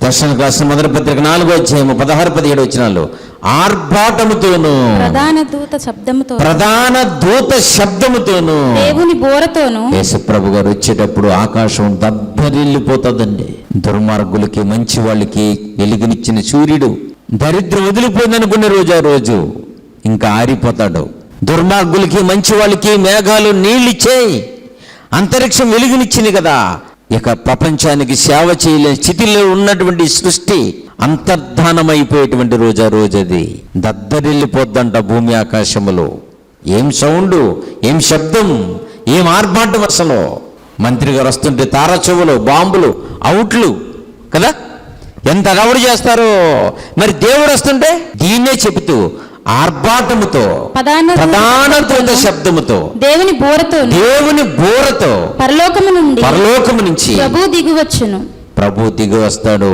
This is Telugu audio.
దర్శనకు రాసిన మొదటి పత్రిక 4వ అధ్యాయము 16-17 వచనాలు. ఆర్భాటముతోను, ప్రధాన దూత శబ్దముతోను, దేవుని బోరతోను యేసుప్రభు గారు వచ్చేటప్పుడు ఆకాశం దద్దరిల్లిపోతుందండి. దుర్మార్గులకి మంచి వాళ్ళకి వెలుగునిచ్చిన సూర్యుడు దరిద్రం వదిలిపోయిందనుకునే రోజు ఆ రోజు ఇంకా ఆరిపోతాడు. దుర్మార్గులకి మంచి వాళ్ళకి మేఘాలు నీళ్ళిచ్చేయి, అంతరిక్షం వెలుగునిచ్చింది కదా. ఇక ప్రపంచానికి సేవ చేయలేని స్థితిలో ఉన్నటువంటి సృష్టి అంతర్ధానమైపోయేటువంటి రోజు ఆ రోజు అది దద్దరిల్లిపోద్దంట భూమి ఆకాశములో. ఏం సౌండ్, ఏం శబ్దం, ఏం ఆర్భాటం అసలు. మంత్రి గారు వస్తుంటే తారాచెవులు, బాంబులు, అవుట్లు కదా, ఎంత అలవాటు చేస్తారో. మరి దేవుడు వస్తుంటే దీన్నే చెబుతూ ఆర్భాటముతో, ప్రధాన దూత శబ్దముతో, దేవుని బోరతో పరలోకము నుంచి ప్రభు దిగి వస్తాడు.